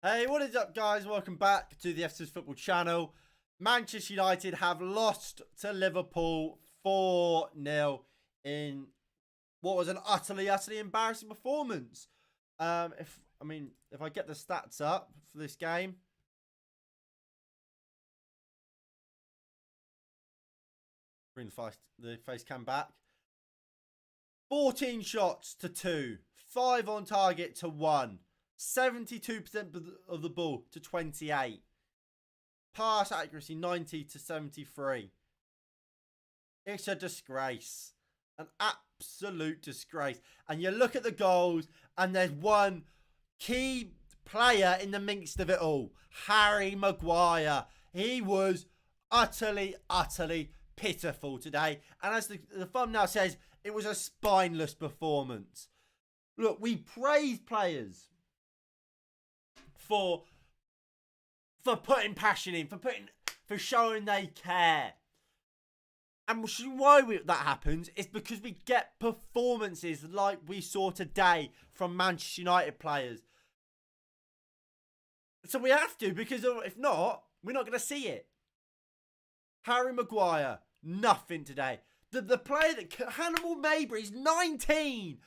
Hey, what is up, guys? Welcome back to the FC's Football channel. Manchester United have lost to Liverpool 4-0 in what was an utterly embarrassing performance. If I get the stats up for this game. Bring the face cam back. 14 shots to 2. 5 on target to 1. 72% of the ball to 28. Pass accuracy 90 to 73. It's a disgrace. An absolute disgrace. And you look at the goals and there's one key player in the midst of it all. Harry Maguire. He was utterly pitiful today. And as the thumbnail says, it was a spineless performance. Look, we praise players for putting passion in, for showing they care. And why that happens is because we get performances like we saw today from Manchester United players. So we have to, because if not, we're not going to see it. Harry Maguire, nothing today. The player that Hannibal Mabry's 19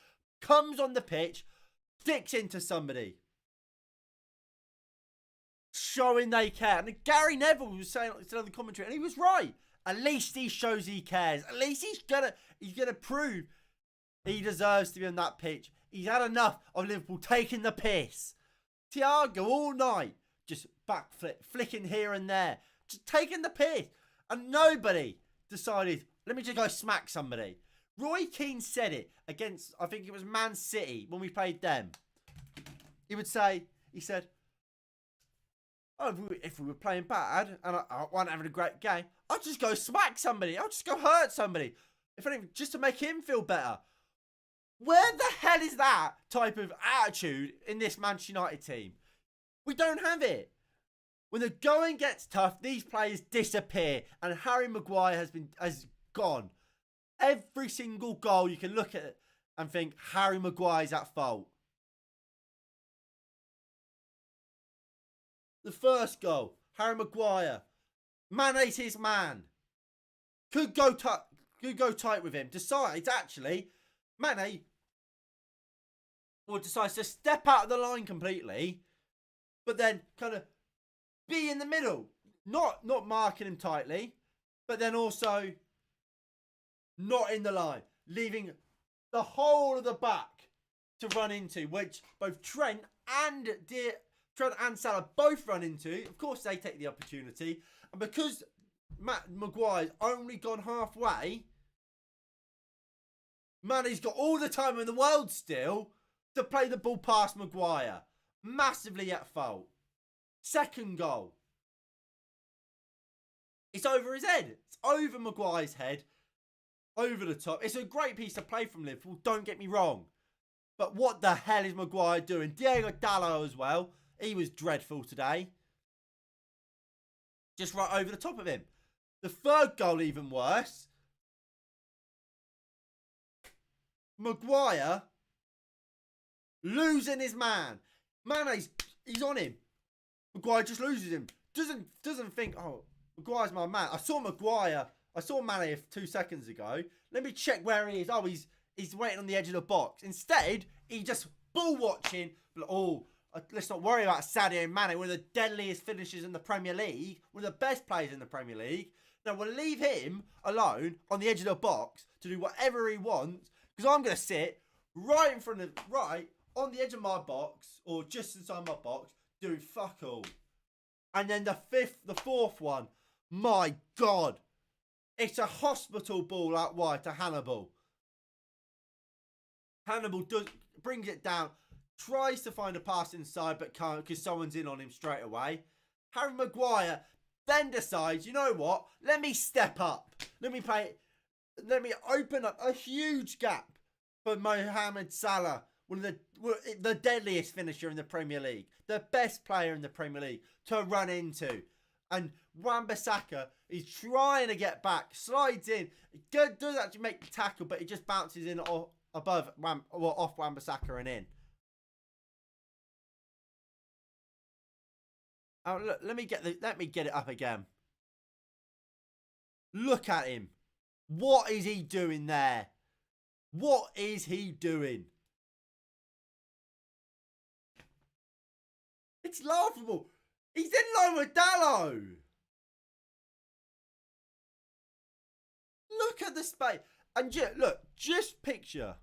comes on the pitch, sticks into somebody, showing they care. And Gary Neville was saying on the commentary, and he was right. At least he shows he cares. At least he's gonna prove he deserves to be on that pitch. He's had enough of Liverpool taking the piss. Thiago all night just flicking here and there, just taking the piss, and nobody decided, let me just go smack somebody. Roy Keane said it against, I think it was Man City when we played them. He said, oh, if we were playing bad and I wasn't having a great game, I'll just go smack somebody. I'll just go hurt somebody. If anything, just to make him feel better. Where the hell is that type of attitude in this Manchester United team? We don't have it. When the going gets tough, these players disappear. And Harry Maguire has gone. Every single goal you can look at it and think Harry Maguire's at fault. The first goal, Harry Maguire. Mane's his man. Could go tight with him. Decides actually, Mane decides to step out of the line completely, but then kind of be in the middle. Not marking him tightly, but then also not in the line, leaving the whole of the back to run into, which both Trent and Salah both run into. Of course, they take the opportunity. And because Maguire's only gone halfway, Mane's got all the time in the world still to play the ball past Maguire. Massively at fault. Second goal. It's over his head. It's over Maguire's head. Over the top. It's a great piece of play from Liverpool, don't get me wrong. But what the hell is Maguire doing? Diego Dalot as well. He was dreadful today. Just right over the top of him. The third goal even worse. Maguire losing his man. He's on him. Maguire just loses him. Doesn't think, oh, Maguire's my man. I saw Mane 2 seconds ago. Let me check where he is. Oh, he's waiting on the edge of the box. Instead, he just ball watching. Oh, let's not worry about Sadio Mane, one of the deadliest finishers in the Premier League, one of the best players in the Premier League. Now, we'll leave him alone on the edge of the box to do whatever he wants, because I'm going to sit right on the edge of my box, or just inside my box, doing fuck all. And then the fourth one, my God. It's a hospital ball out wide to Hannibal. Hannibal brings it down, tries to find a pass inside, but can't because someone's in on him straight away. Harry Maguire then decides, you know what? Let me step up. Let me open up a huge gap for Mohamed Salah, one of the deadliest finisher in the Premier League, the best player in the Premier League to run into. And Wan-Bissaka is trying to get back, slides in, does actually make the tackle, but he just bounces in off Wan-Bissaka and in. Oh, look, let me get it up again. Look at him. What is he doing there? What is he doing? It's laughable. He's in Lomodallo. Look at the space. And look, just picture.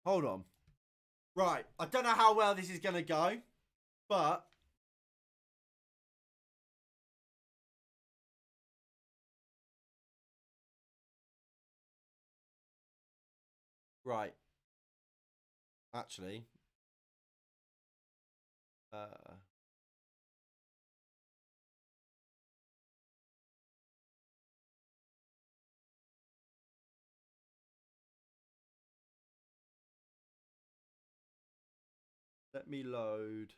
Hold on. Right, I don't know how well this is going to go, but right. Actually, let me load.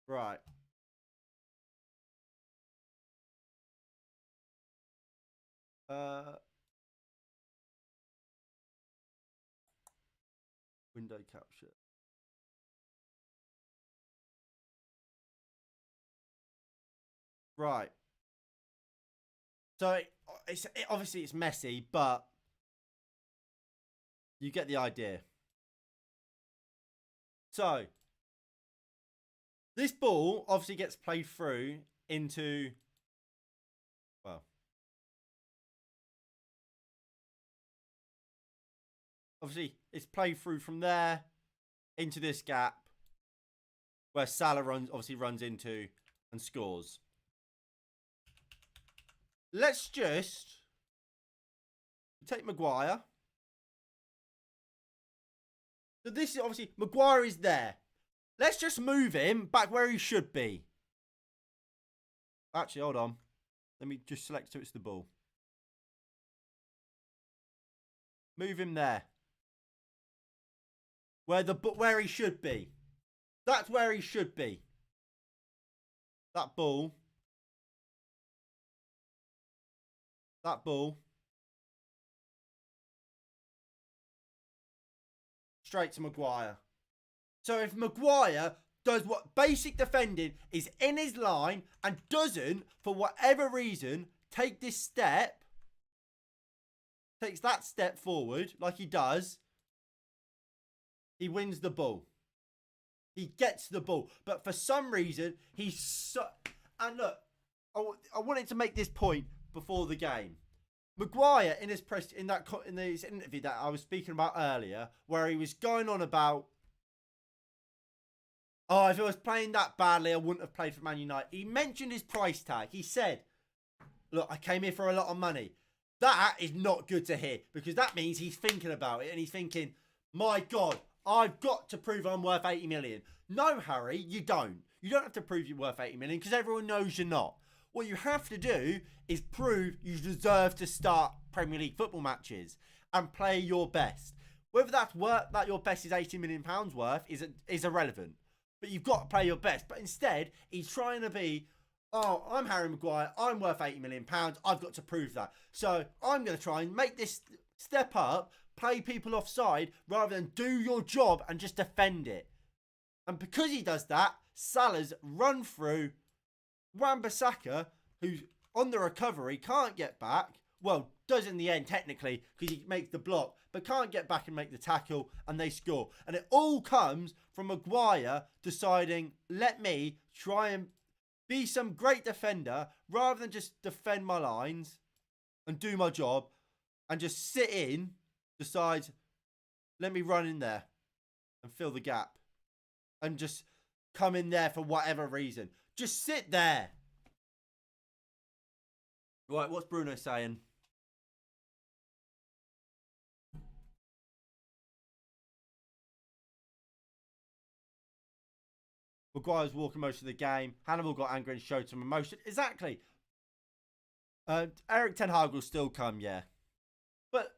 Right. Window capture. Right. So obviously it's messy, but you get the idea. So this ball obviously gets played through into, well, obviously it's played through from there into this gap where Salah runs into and scores. Let's just take Maguire. So this is obviously, Maguire is there. Let's just move him back where he should be. Actually, hold on. Let me just select so it's the ball. Move him there. Where he should be. That's where he should be. That ball. That ball. Straight to Maguire. So if Maguire does what basic defending is in his line and doesn't, for whatever reason, take this step, takes that step forward like he does, he wins the ball. He gets the ball. But for some reason, he's so... And look, I wanted to make this point before the game. Maguire in his interview that I was speaking about earlier, where he was going on about, oh, if I was playing that badly, I wouldn't have played for Man United. He mentioned his price tag. He said, look, I came here for a lot of money. That is not good to hear, because that means he's thinking about it and he's thinking, my God, I've got to prove I'm worth 80 million. No, Harry, you don't. You don't have to prove you're worth 80 million because everyone knows you're not. What you have to do is prove you deserve to start Premier League football matches and play your best. Whether that's that your best is £80 million worth is irrelevant. But you've got to play your best. But instead, he's trying to be, oh, I'm Harry Maguire. I'm worth £80 million. I've got to prove that. So I'm going to try and make this step up, play people offside, rather than do your job and just defend it. And because he does that, Salah's run through Wan-Bissaka, who's on the recovery, can't get back. Well, does in the end, technically, because he makes the block, but can't get back and make the tackle, and they score. And it all comes from Maguire deciding, let me try and be some great defender, rather than just defend my lines and do my job, and just sit in, decides, let me run in there and fill the gap. And just come in there for whatever reason. Just sit there. Right, what's Bruno saying? Maguire's walking most of the game. Hannibal got angry and showed some emotion. Exactly. Eric Ten Hag will still come, yeah. But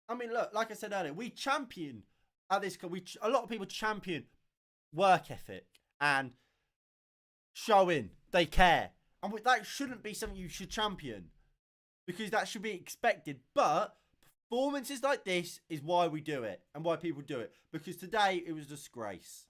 I mean, look, like I said earlier, we champion at this. A lot of people champion work ethic and showing they care, and that shouldn't be something you should champion because that should be expected. But performances like this is why we do it and why people do it. Because today it was a disgrace.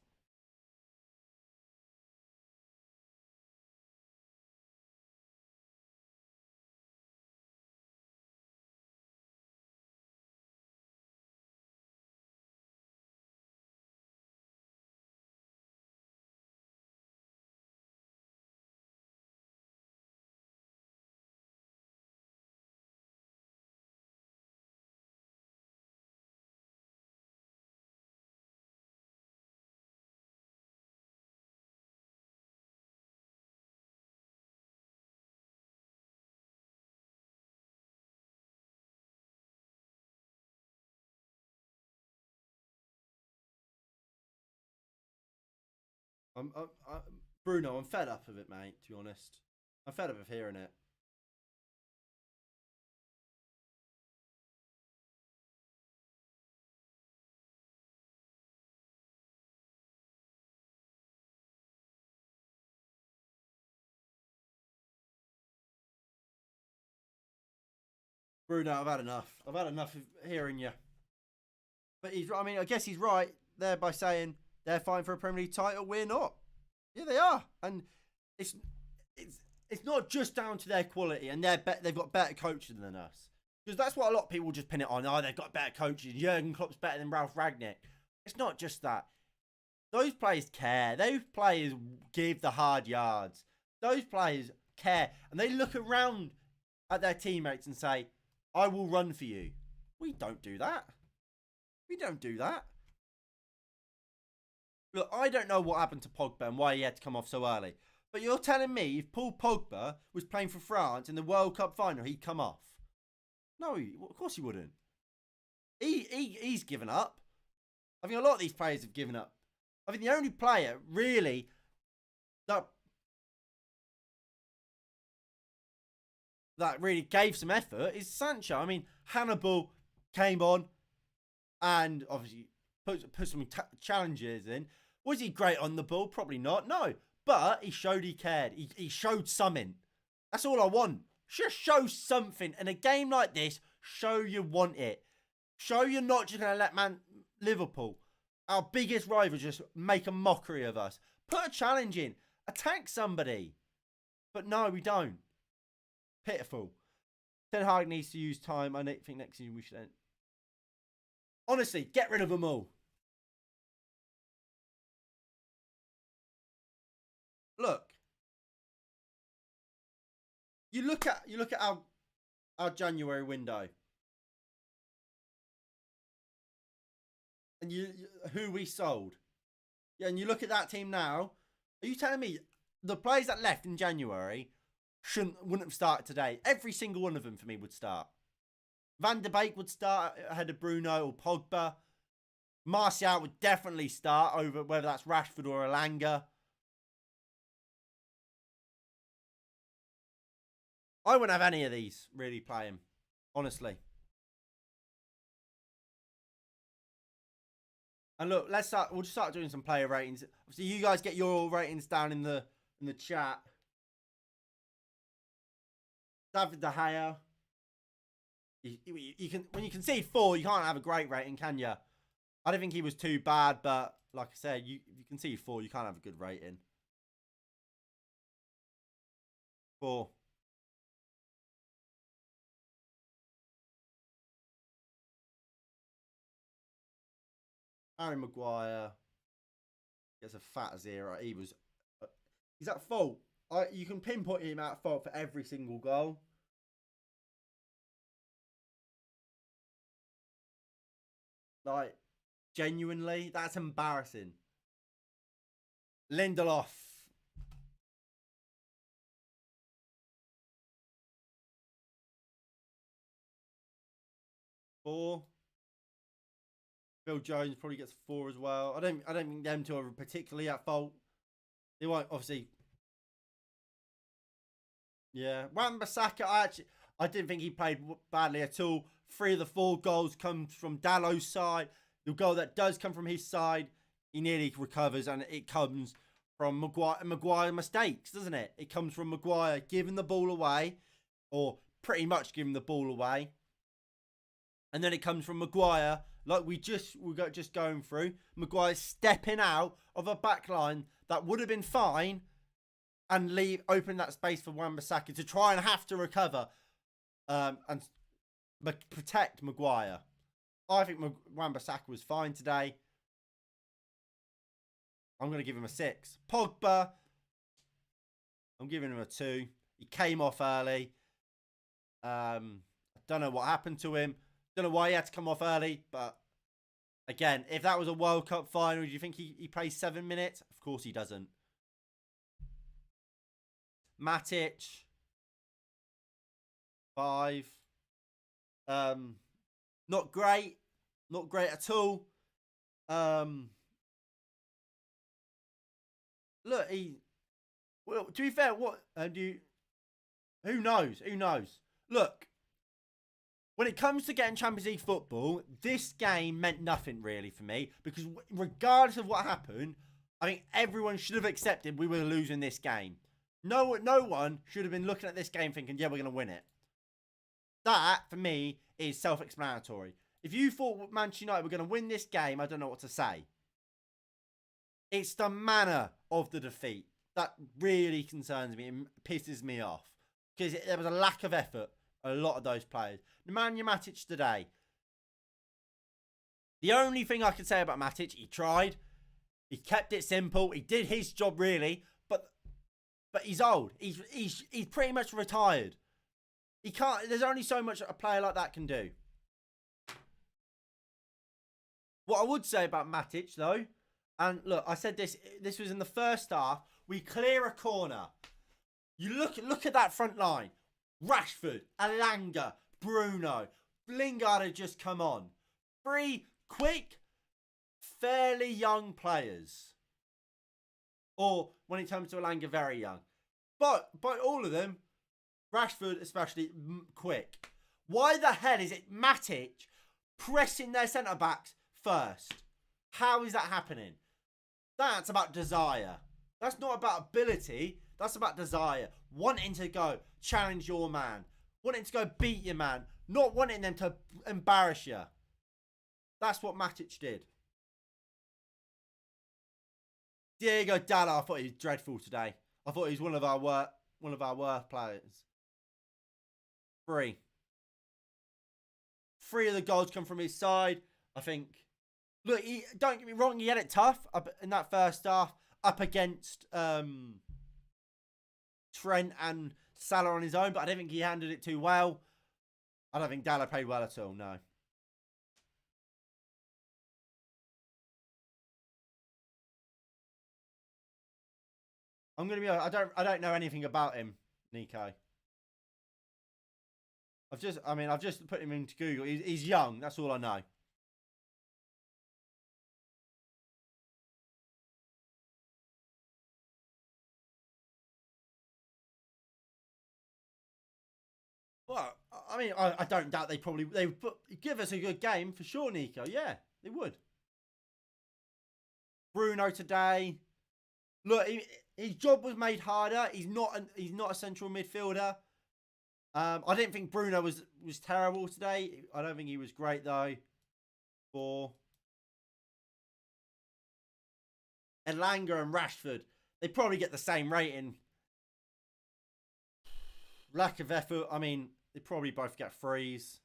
I'm Bruno, I'm fed up of it, mate. To be honest, I'm fed up of hearing it. Bruno, I've had enough. I've had enough of hearing you. But I mean, I guess he's right there by saying they're fighting for a Premier League title. We're not. Yeah, they are, and it's it's it's not just down to their quality, and they've got better coaches than us. Because that's what a lot of people just pin it on. Oh, they've got better coaches. Jurgen Klopp's better than Ralph Ragnick. It's not just that. Those players care. Those players give the hard yards. Those players care, and they look around at their teammates and say, "I will run for you." We don't do that. We don't do that. Look, I don't know what happened to Pogba and why he had to come off so early. But you're telling me if Paul Pogba was playing for France in the World Cup final, he'd come off? No, of course he wouldn't. He's given up. I think a lot of these players have given up. I think the only player really that really gave some effort is Sancho. I mean, Hannibal came on and obviously put some challenges in. Was he great on the ball? Probably not. No. But he showed he cared. He showed something. That's all I want. Just show something. In a game like this, show you want it. Show you're not just going to let Liverpool, our biggest rival, just make a mockery of us. Put a challenge in. Attack somebody. But no, we don't. Pitiful. Ten Hag needs to use time. I think next season we should. Honestly, get rid of them all. Look, you look at our January window, and who we sold. Yeah, and you look at that team now. Are you telling me the players that left in January wouldn't have started today? Every single one of them for me would start. Van de Beek would start ahead of Bruno or Pogba. Martial would definitely start over whether that's Rashford or Elanga. I wouldn't have any of these really playing, honestly. And look, we'll just start doing some player ratings. Obviously, you guys get your ratings down in the chat. David De Gea. You can, when you concede 4, you can't have a great rating, can you? I don't think he was too bad, but like I said, if you concede 4, you can't have a good rating. 4. Harry Maguire gets a fat 0. He's at fault. You can pinpoint him at fault for every single goal. Like, genuinely, that's embarrassing. Lindelof. 4. Phil Jones probably gets 4 as well. I don't think them two are particularly at fault. They won't obviously. Yeah, Wan-Bissaka. I didn't think he played badly at all. 3 of the 4 goals come from Dallow's side. The goal that does come from his side, he nearly recovers, and it comes from Maguire mistakes, doesn't it? It comes from Maguire giving the ball away, or pretty much giving the ball away. And then it comes from Maguire, like we got just going through. Maguire stepping out of a back line that would have been fine and open that space for Wan-Bissaka to try and have to recover and protect Maguire. I think Wan-Bissaka was fine today. I'm going to give him a 6. Pogba, I'm giving him a 2. He came off early. I don't know what happened to him. Don't know why he had to come off early. But again, if that was a World Cup final, do you think he plays 7 minutes? Of course he doesn't. Matic, 5. Not great. Not great at all. Look, well, to be fair, who knows? Who knows? Look, when it comes to getting Champions League football, this game meant nothing really for me, because regardless of what happened, I think everyone should have accepted we were losing this game. No one should have been looking at this game thinking, yeah, we're going to win it. That, for me, is self-explanatory. If you thought Manchester United were going to win this game, I don't know what to say. It's the manner of the defeat that really concerns me and pisses me off. Because there was a lack of effort, a lot of those players. Nemanja Matic today. The only thing I can say about Matic, he tried. He kept it simple. He did his job really. But he's old. He's pretty much retired. He can't. There's only so much a player like that can do. What I would say about Matic though, and look, I said this was in the first half. We clear a corner. You look at that front line. Rashford, Alanga, Bruno, Lingard had just come on. 3 quick, fairly young players. Or when it comes to Alanga, very young. But by all of them, Rashford especially, quick. Why the hell is it Matic pressing their centre-backs first? How is that happening? That's about desire. That's not about ability. That's about desire. Wanting to go challenge your man. Wanting to go beat your man. Not wanting them to embarrass you. That's what Matic did. Diego Dallo, I thought he was dreadful today. I thought he was one of our worst players. 3 of the goals come from his side. I think. Look, don't get me wrong, he had it tough up in that first half up against Trent and Salah on his own, but I don't think he handled it too well. I don't think Dallo played well at all, no. I'm gonna be honest, I don't know anything about him, Nico. I've just put him into Google. He's young, that's all I know. Well, I mean, I don't doubt they would give us a good game for sure, Nico. Yeah, they would. Bruno today. Look, his job was made harder. He's not a central midfielder. I didn't think Bruno was terrible today. I don't think he was great though. For Elanga and Rashford, they probably get the same rating. Lack of effort. I mean, they probably both get 3s.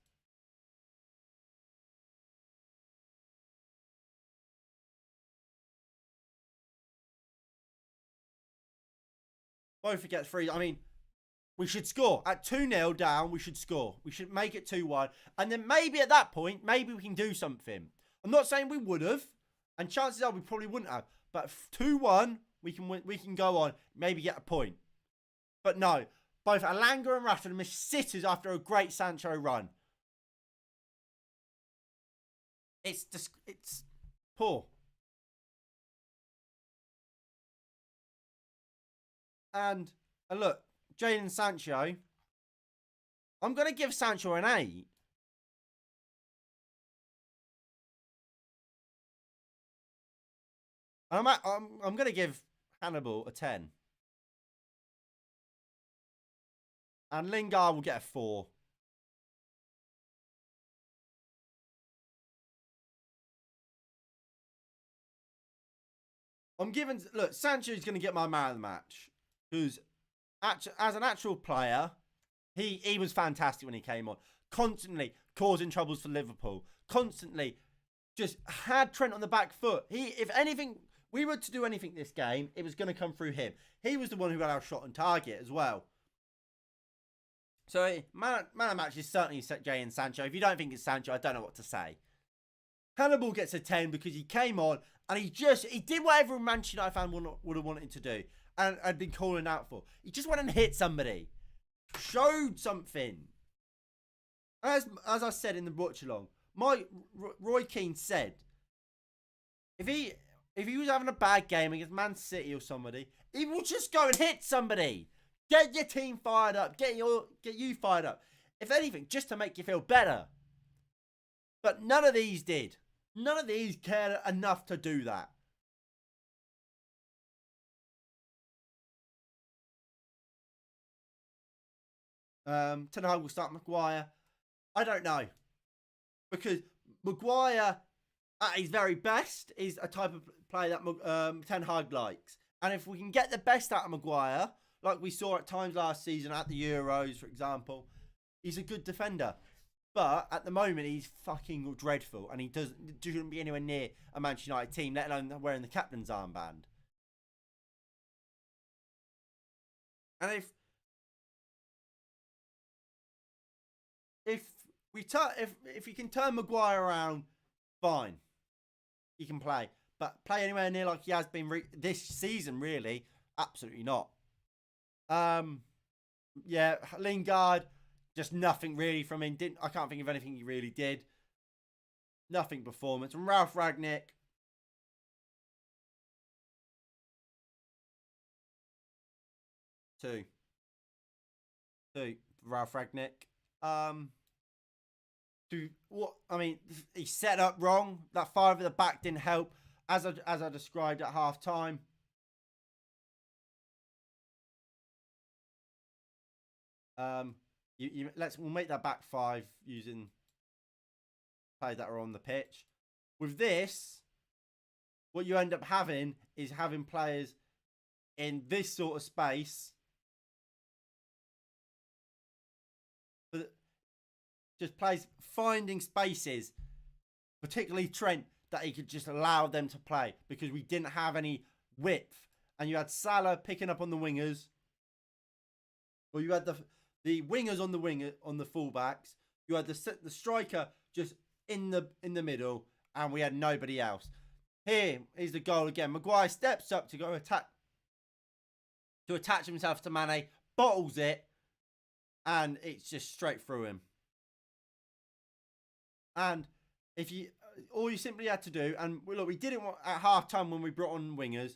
Both get 3. I mean, we should score. At 2-0 down, we should score. We should make it 2-1. And then maybe at that point, maybe we can do something. I'm not saying we would have. And chances are we probably wouldn't have. But 2-1, we can go on. Maybe get a point. But no. Both Alanga and Rashford missed sitters after a great Sancho run. It's poor. And look, Jadon Sancho. I'm going to give Sancho an 8. I'm going to give Hannibal a 10. And Lingard will get a 4. I'm giving... Look, Sancho's going to get my man of the match. Who's, as an actual player, he was fantastic when he came on. Constantly causing troubles for Liverpool. Constantly just had Trent on the back foot. If anything, we were to do anything this game, it was going to come through him. He was the one who had our shot on target as well. So, man of the match is certainly Jadon Sancho. If you don't think it's Sancho, I don't know what to say. Hannibal gets a 10 because he came on and he did what every Manchester United fan would have wanted him to do and had been calling out for. He just went and hit somebody. Showed something. As I said in the watch along, Roy Keane said, if he was having a bad game against Man City or somebody, he will just go and hit somebody. Get your team fired up. Get you fired up. If anything, just to make you feel better. But none of these did. None of these cared enough to do that. Ten Hag will start Maguire. I don't know. Because Maguire, at his very best, is a type of player that Ten Hag likes. And if we can get the best out of Maguire, like we saw at times last season at the Euros, for example, he's a good defender. But at the moment, he's fucking dreadful. And he shouldn't be anywhere near a Manchester United team, let alone wearing the captain's armband. And if you can turn Maguire around, fine. He can play. But play anywhere near like he has been this season, really? Absolutely not. Yeah, Lingard, just nothing really from him. I can't think of anything he really did. Nothing performance. And Ralph Rangnick, two. Ralph Rangnick. He set up wrong. That 5 at the back didn't help, as I described at half time. We'll make that back 5 using players that are on the pitch. With this, what you end up having is having players in this sort of space, just plays finding spaces, particularly Trent, that he could just allow them to play because we didn't have any width. And you had Salah picking up on the wingers, or you had the wingers on the fullbacks. You had the striker just in the middle, and we had nobody else. Here is the goal again. Maguire steps up to go attach himself to Mane, bottles it, and it's just straight through him. And all you simply had to do, and look, we did it at half time when we brought on wingers,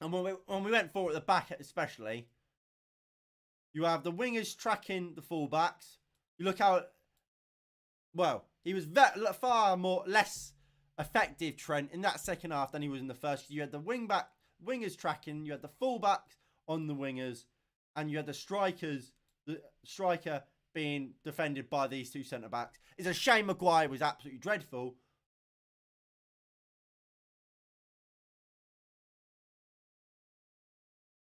and when we went forward at the back especially, you have the wingers tracking the fullbacks. You look how, well, he was far less effective, Trent, in that second half than he was in the first. You had the wingers tracking, you had the fullbacks on the wingers, and you had the striker being defended by these 2 centre-backs. It's a shame Maguire was absolutely dreadful.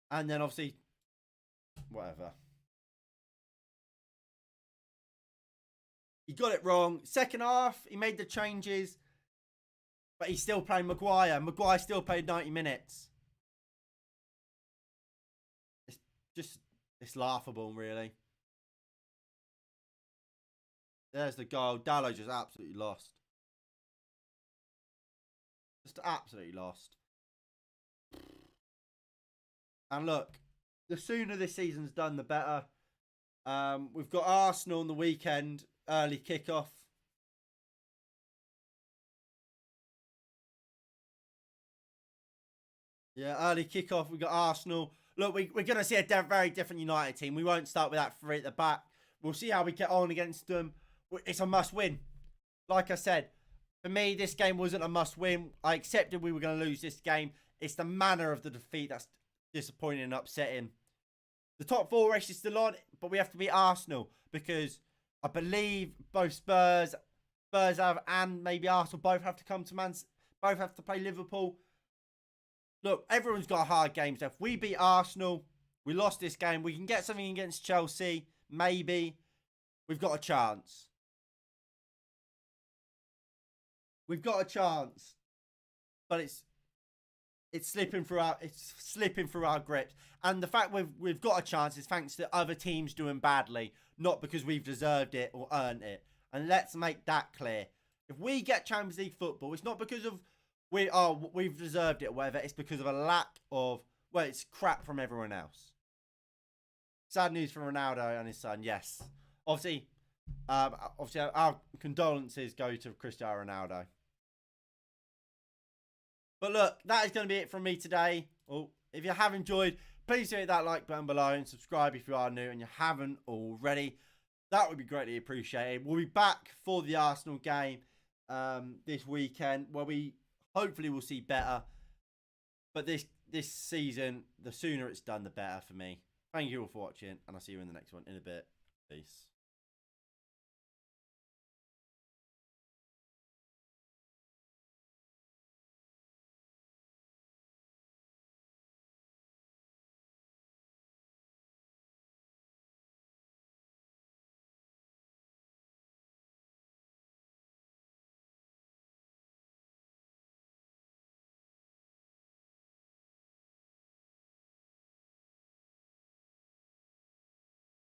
And then obviously, whatever. He got it wrong. Second half, he made the changes, but he's still playing Maguire. Maguire still played 90 minutes. It's laughable, really. There's the goal. Dalot just absolutely lost. Just absolutely lost. And look, the sooner this season's done, the better. We've got Arsenal on the weekend. Early kickoff. Yeah, early kickoff. We've got Arsenal. Look, we're going to see a very different United team. We won't start with that 3 at the back. We'll see how we get on against them. It's a must win. Like I said, For me, this game wasn't a must-win. I accepted we were going to lose this game. It's the manner of the defeat that's disappointing and upsetting. The top 4 race is still on, but we have to beat Arsenal because I believe both Spurs have, and maybe Arsenal both have to come to both have to play Liverpool. Look, everyone's got hard games. If we beat Arsenal, we lost this game. We can get something against Chelsea, maybe. We've got a chance. We've got a chance, but it's slipping through our grips. And the fact we've got a chance is thanks to other teams doing badly, not because we've deserved it or earned it. And let's make that clear. If we get Champions League football, it's not because of we've deserved it or whatever. It's because of a lack of, well, it's crap from everyone else. Sad news for Ronaldo and his son. Yes, obviously, our condolences go to Cristiano Ronaldo. But look, that is going to be it from me today. Well, if you have enjoyed, please hit that like button below and subscribe if you are new and you haven't already. That would be greatly appreciated. We'll be back for the Arsenal game this weekend, where we hopefully will see better. But this season, the sooner it's done, the better for me. Thank you all for watching, and I'll see you in the next one in a bit. Peace.